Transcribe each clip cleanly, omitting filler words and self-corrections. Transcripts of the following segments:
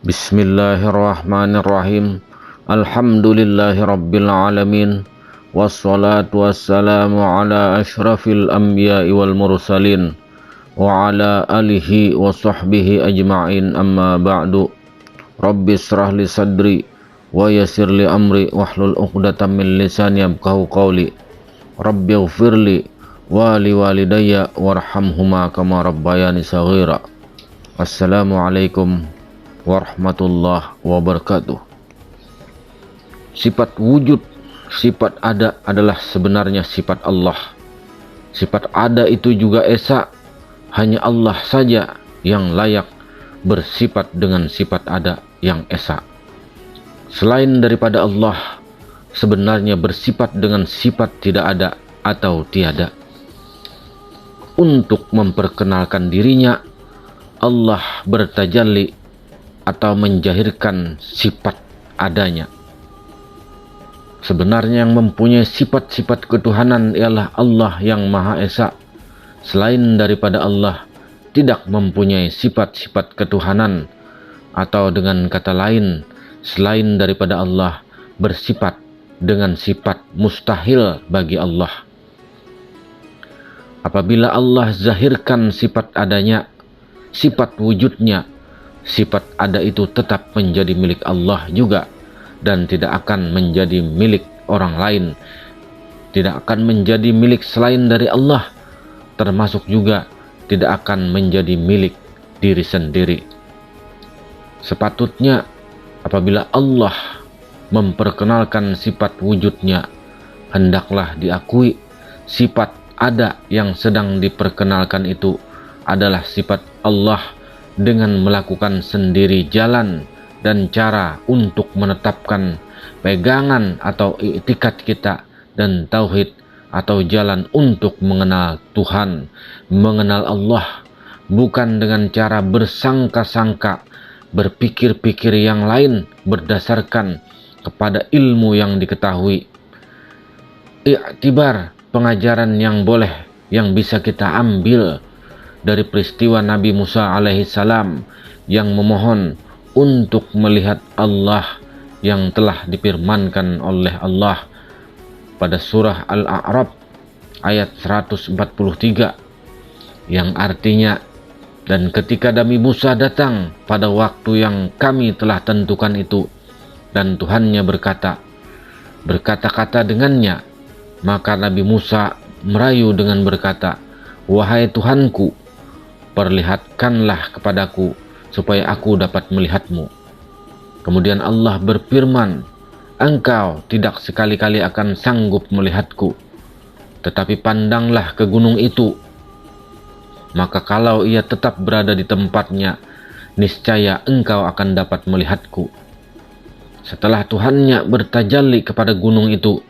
Bismillahirrahmanirrahim. Alhamdulillahirabbil alamin. Wassalatu wassalamu ala asyrafil anbiya'i wal mursalin wa ala alihi wa sahbihi ajma'in, amma ba'du. Rabbi israh li sadri wa yassir li amri wahlul 'uqdatam min lisani yafqahu qawli. Rabbi ighfirli wa li walidayya warhamhuma kama rabbayani shaghira. Assalamualaikum warahmatullahi wabarakatuh. Sifat wujud, sifat ada adalah sebenarnya sifat Allah. Sifat ada itu juga esa, hanya Allah saja yang layak bersifat dengan sifat ada yang esa. Selain daripada Allah, sebenarnya bersifat dengan sifat tidak ada atau tiada. Untuk memperkenalkan dirinya, Allah bertajalli atau menjahirkan sifat adanya. Sebenarnya yang mempunyai sifat-sifat ketuhanan ialah Allah yang Maha Esa. Selain daripada Allah tidak mempunyai sifat-sifat ketuhanan, atau dengan kata lain, selain daripada Allah bersifat dengan sifat mustahil bagi Allah. Apabila Allah zahirkan sifat adanya, sifat wujudnya, sifat ada itu tetap menjadi milik Allah juga, dan tidak akan menjadi milik orang lain, tidak akan menjadi milik selain dari Allah, termasuk juga tidak akan menjadi milik diri sendiri. Sepatutnya apabila Allah memperkenalkan sifat wujudnya, hendaklah diakui sifat ada yang sedang diperkenalkan itu adalah sifat Allah, dengan melakukan sendiri jalan dan cara untuk menetapkan pegangan atau i'tikad kita dan tauhid, atau jalan untuk mengenal Tuhan, mengenal Allah, bukan dengan cara bersangka-sangka, berpikir-pikir yang lain berdasarkan kepada ilmu yang diketahui. I'tibar, pengajaran yang boleh yang bisa kita ambil dari peristiwa Nabi Musa alaihissalam yang memohon untuk melihat Allah yang telah difirmankan oleh Allah pada surah Al-A'raf ayat 143, yang artinya, dan ketika Nabi Musa datang pada waktu yang kami telah tentukan itu, dan Tuhannya berkata-kata dengannya, maka Nabi Musa merayu dengan berkata, "Wahai Tuhanku, perlihatkanlah kepadaku supaya aku dapat melihatmu." Kemudian Allah berfirman, "Engkau tidak sekali-kali akan sanggup melihatku, tetapi pandanglah ke gunung itu. Maka kalau ia tetap berada di tempatnya, niscaya engkau akan dapat melihatku." Setelah Tuhannya bertajalli kepada gunung itu,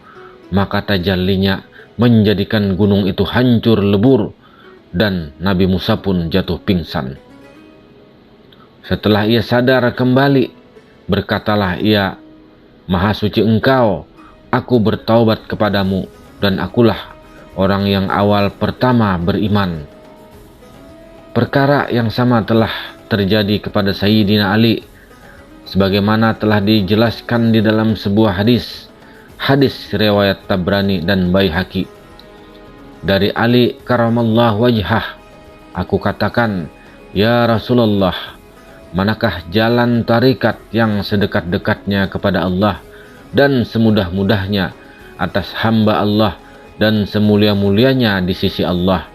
maka tajallinya menjadikan gunung itu hancur lebur, dan Nabi Musa pun jatuh pingsan. Setelah ia sadar kembali, berkatalah ia, "Maha suci Engkau, aku bertaubat kepadamu, dan akulah orang yang awal pertama beriman." Perkara yang sama telah terjadi kepada Sayyidina Ali, sebagaimana telah dijelaskan di dalam sebuah hadis riwayat Tabrani dan Baihaqi. Dari Ali karamallahu wajhah, "Aku katakan, ya Rasulullah, manakah jalan tarikat yang sedekat-dekatnya kepada Allah dan semudah-mudahnya atas hamba Allah dan semulia-mulianya di sisi Allah?"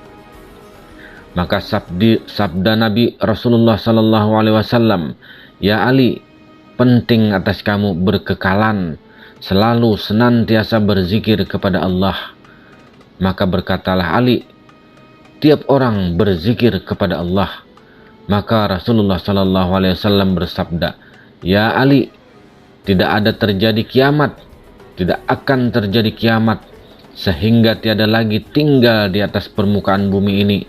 Maka sabda Nabi Rasulullah sallallahu alaihi wasallam, "Ya Ali, penting atas kamu berkekalan, selalu senantiasa berzikir kepada Allah." Maka berkatalah Ali, "Tiap orang berzikir kepada Allah." Maka Rasulullah sallallahu alaihi wasallam bersabda, "Ya Ali, tidak ada terjadi kiamat, tidak akan terjadi kiamat, sehingga tiada lagi tinggal di atas permukaan bumi ini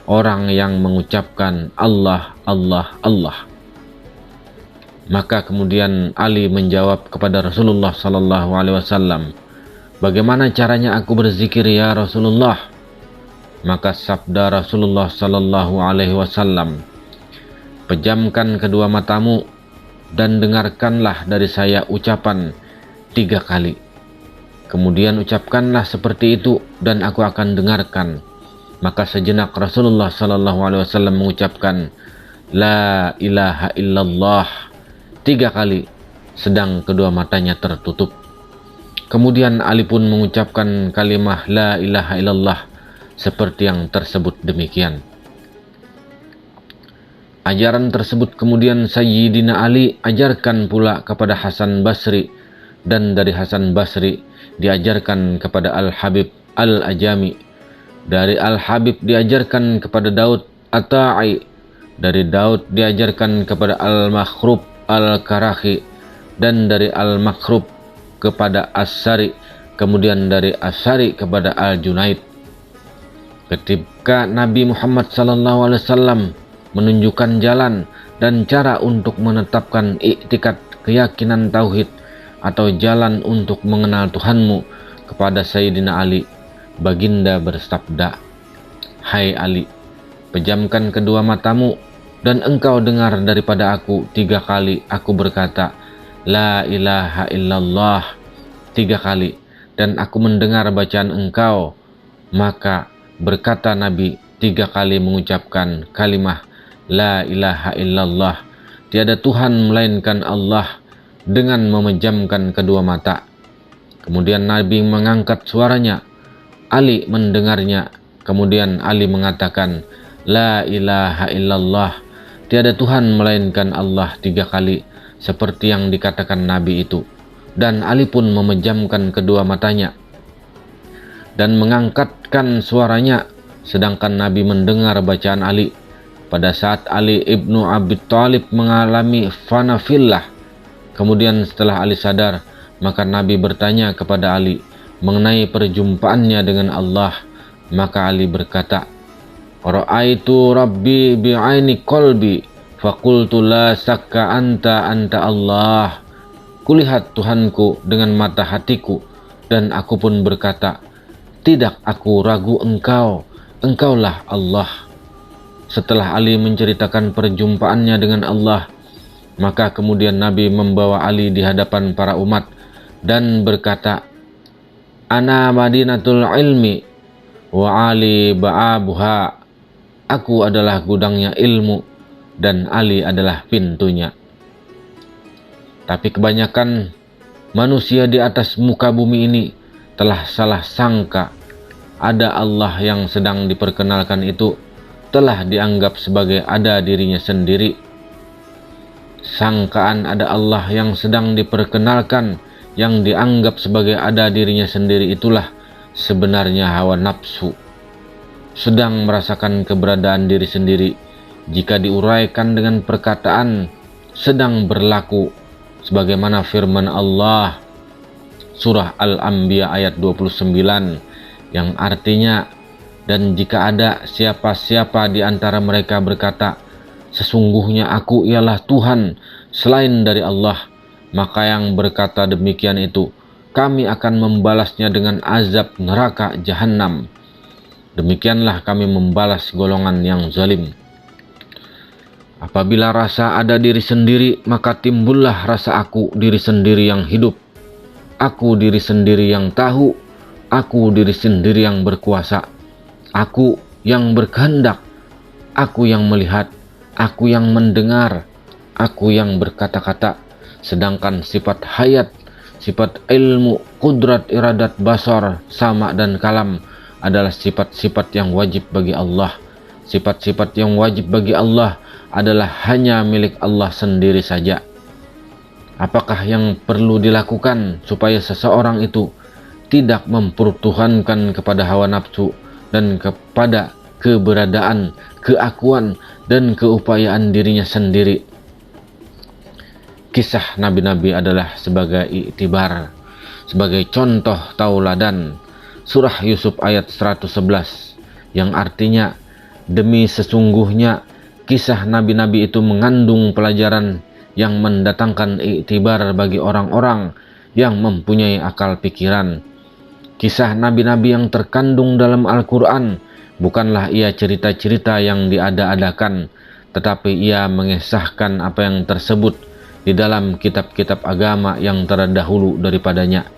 orang yang mengucapkan Allah, Allah, Allah." Maka kemudian Ali menjawab kepada Rasulullah sallallahu alaihi wasallam, bagaimana caranya aku berzikir ya Rasulullah? Maka sabda Rasulullah sallallahu alaihi wasallam, pejamkan kedua matamu dan dengarkanlah dari saya ucapan 3 kali. Kemudian ucapkanlah seperti itu dan aku akan dengarkan. Maka sejenak Rasulullah sallallahu alaihi wasallam mengucapkan la ilaha illallah 3 kali sedang kedua matanya tertutup. Kemudian Ali pun mengucapkan kalimah la ilaha illallah seperti yang tersebut demikian. Ajaran tersebut kemudian Sayyidina Ali ajarkan pula kepada Hasan Basri, dan dari Hasan Basri diajarkan kepada Al-Habib Al-Ajami, dari Al-Habib diajarkan kepada Daud At-Ta'i, dari Daud diajarkan kepada Al-Makhrub Al-Karahi, dan dari Al-Makhrub kepada As-Sari, kemudian dari As-Sari kepada Al-Junaid. Ketika Nabi Muhammad SAW menunjukkan jalan dan cara untuk menetapkan iktikad keyakinan tauhid atau jalan untuk mengenal Tuhanmu kepada Sayyidina Ali, baginda bersabda, hai Ali, pejamkan kedua matamu dan engkau dengar daripada aku 3 kali aku berkata la ilaha illallah 3 kali, dan aku mendengar bacaan engkau. Maka berkata Nabi 3 kali mengucapkan kalimah la ilaha illallah, tiada Tuhan melainkan Allah, dengan memejamkan kedua mata. Kemudian Nabi mengangkat suaranya, Ali mendengarnya. Kemudian Ali mengatakan la ilaha illallah, tiada Tuhan melainkan Allah 3 kali, seperti yang dikatakan Nabi itu. Dan Ali pun memejamkan kedua matanya dan mengangkatkan suaranya, sedangkan Nabi mendengar bacaan Ali. Pada saat Ali ibnu Abi Thalib mengalami fana fillah, kemudian setelah Ali sadar, maka Nabi bertanya kepada Ali mengenai perjumpaannya dengan Allah. Maka Ali berkata, ra'aitu rabbi bi'aini qalbi faqultu la sakka anta Allah. Kulihat Tuhanku dengan mata hatiku, dan aku pun berkata, tidak aku ragu engkaulah Allah. Setelah Ali menceritakan perjumpaannya dengan Allah, maka kemudian Nabi membawa Ali di hadapan para umat dan berkata, ana madinatul ilmi wa Ali ba'abuha. Aku adalah gudangnya ilmu dan Ali adalah pintunya. Tapi kebanyakan manusia di atas muka bumi ini telah salah sangka ada Allah yang sedang diperkenalkan itu telah dianggap sebagai ada dirinya sendiri. Sangkaan ada Allah yang sedang diperkenalkan yang dianggap sebagai ada dirinya sendiri itulah sebenarnya hawa nafsu, sedang merasakan keberadaan diri sendiri. Jika diuraikan dengan perkataan sedang berlaku, sebagaimana firman Allah Surah Al-Anbiya ayat 29 yang artinya, dan jika ada siapa-siapa di antara mereka berkata, sesungguhnya aku ialah Tuhan selain dari Allah, maka yang berkata demikian itu kami akan membalasnya dengan azab neraka jahanam. Demikianlah kami membalas golongan yang zalim. Apabila rasa ada diri sendiri, maka timbullah rasa aku diri sendiri yang hidup. Aku diri sendiri yang tahu, aku diri sendiri yang berkuasa, aku yang berkehendak, aku yang melihat, aku yang mendengar, aku yang berkata-kata. Sedangkan sifat hayat, sifat ilmu, kudrat, iradat, basar, sama dan kalam adalah sifat-sifat yang wajib bagi Allah. Sifat-sifat yang wajib bagi Allah adalah hanya milik Allah sendiri saja. Apakah yang perlu dilakukan supaya seseorang itu tidak mempertuhankan kepada hawa nafsu dan kepada keberadaan, keakuan, dan keupayaan dirinya sendiri? Kisah nabi-nabi adalah sebagai iktibar, sebagai contoh tauladan. Surah Yusuf ayat 111 yang artinya, demi sesungguhnya kisah nabi-nabi itu mengandung pelajaran yang mendatangkan iktibar bagi orang-orang yang mempunyai akal pikiran. Kisah nabi-nabi yang terkandung dalam Al-Quran bukanlah ia cerita-cerita yang diada-adakan, tetapi ia mengesahkan apa yang tersebut di dalam kitab-kitab agama yang terdahulu daripadanya,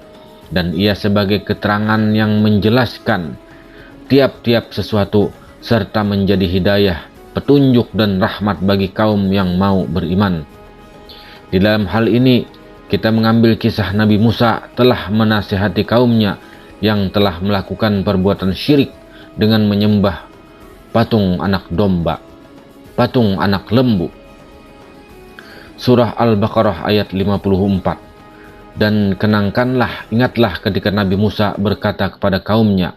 dan ia sebagai keterangan yang menjelaskan tiap-tiap sesuatu serta menjadi hidayah, petunjuk dan rahmat bagi kaum yang mau beriman. Di dalam hal ini kita mengambil kisah Nabi Musa telah menasihati kaumnya yang telah melakukan perbuatan syirik dengan menyembah patung anak domba, patung anak lembu. Surah Al-Baqarah ayat 54. Dan kenangkanlah, ingatlah ketika Nabi Musa berkata kepada kaumnya,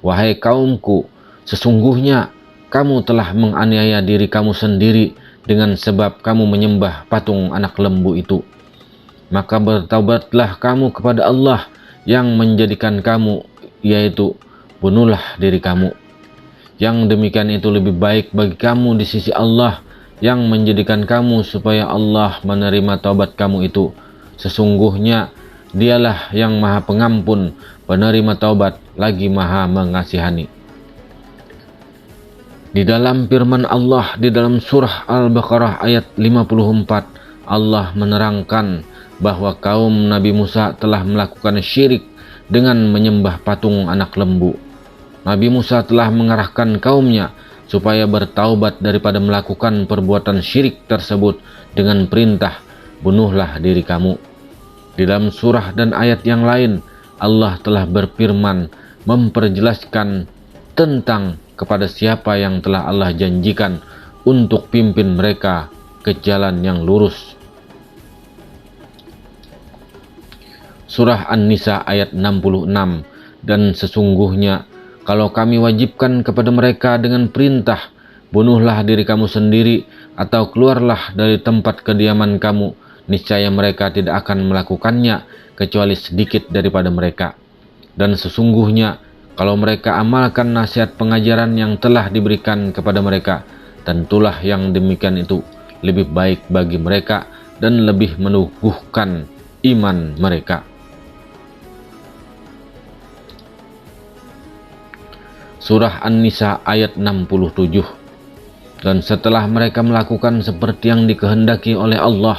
"Wahai kaumku, sesungguhnya kamu telah menganiaya diri kamu sendiri dengan sebab kamu menyembah patung anak lembu itu. Maka bertaubatlah kamu kepada Allah yang menjadikan kamu, yaitu bunuhlah diri kamu. Yang demikian itu lebih baik bagi kamu di sisi Allah yang menjadikan kamu supaya Allah menerima taubat kamu itu. Sesungguhnya Dialah yang Maha Pengampun, penerima taubat, lagi Maha Mengasihani." Di dalam firman Allah di dalam surah Al-Baqarah ayat 54, Allah menerangkan bahwa kaum Nabi Musa telah melakukan syirik dengan menyembah patung anak lembu. Nabi Musa telah mengarahkan kaumnya supaya bertaubat daripada melakukan perbuatan syirik tersebut dengan perintah, "Bunuhlah diri kamu." Di dalam surah dan ayat yang lain, Allah telah berfirman memperjelaskan tentang kepada siapa yang telah Allah janjikan untuk pimpin mereka ke jalan yang lurus. Surah An-Nisa ayat 66. Dan sesungguhnya kalau kami wajibkan kepada mereka dengan perintah, "Bunuhlah diri kamu sendiri atau keluarlah dari tempat kediaman kamu," niscaya mereka tidak akan melakukannya kecuali sedikit daripada mereka. Dan sesungguhnya kalau mereka amalkan nasihat pengajaran yang telah diberikan kepada mereka, tentulah yang demikian itu lebih baik bagi mereka dan lebih meneguhkan iman mereka. Surah An-Nisa ayat 67. Dan setelah mereka melakukan seperti yang dikehendaki oleh Allah,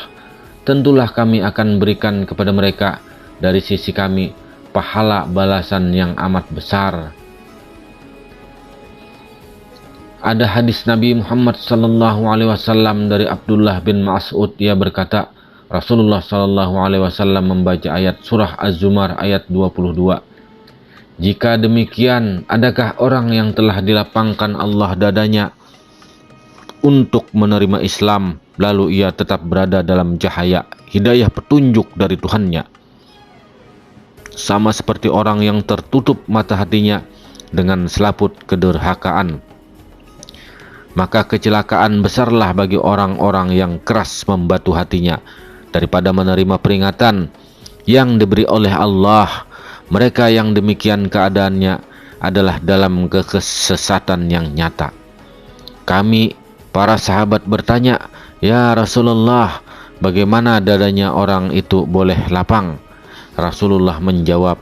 tentulah kami akan berikan kepada mereka dari sisi kami pahala balasan yang amat besar. Ada hadis Nabi Muhammad SAW dari Abdullah bin Mas'ud, ia berkata, Rasulullah SAW membaca ayat surah Az-Zumar ayat 22. "Jika demikian, adakah orang yang telah dilapangkan Allah dadanya untuk menerima Islam, lalu ia tetap berada dalam cahaya hidayah petunjuk dari Tuhannya, sama seperti orang yang tertutup mata hatinya dengan selaput kedurhakaan. Maka kecelakaan besarlah bagi orang-orang yang keras membatu hatinya daripada menerima peringatan yang diberi oleh Allah. Mereka yang demikian keadaannya adalah dalam kesesatan yang nyata." Kami, para sahabat bertanya, "Ya Rasulullah, bagaimana dadanya orang itu boleh lapang?" Rasulullah menjawab,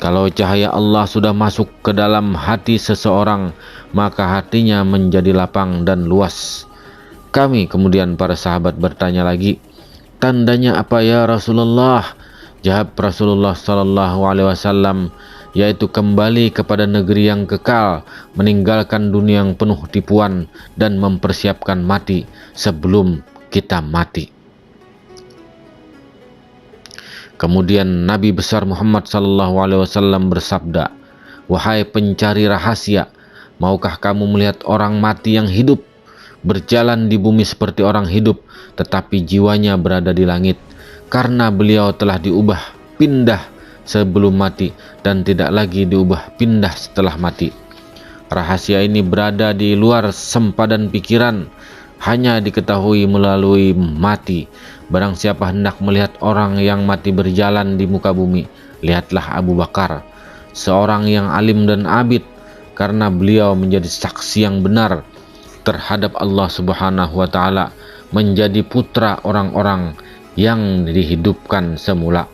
"Kalau cahaya Allah sudah masuk ke dalam hati seseorang, maka hatinya menjadi lapang dan luas." Kami kemudian para sahabat bertanya lagi, "Tandanya apa ya Rasulullah?" Jawab Rasulullah SAW, yaitu kembali kepada negeri yang kekal, meninggalkan dunia yang penuh tipuan, dan mempersiapkan mati sebelum kita mati. Kemudian Nabi besar Muhammad SAW bersabda, "Wahai pencari rahasia, maukah kamu melihat orang mati yang hidup, berjalan di bumi seperti orang hidup, tetapi jiwanya berada di langit, karena beliau telah diubah pindah sebelum mati dan tidak lagi diubah pindah setelah mati. Rahasia ini berada di luar sempadan pikiran, hanya diketahui melalui mati. Barang siapa hendak melihat orang yang mati berjalan di muka bumi, lihatlah Abu Bakar, seorang yang alim dan abid, karena beliau menjadi saksi yang benar terhadap Allah Subhanahu wa Ta'ala, menjadi putra orang-orang yang dihidupkan semula."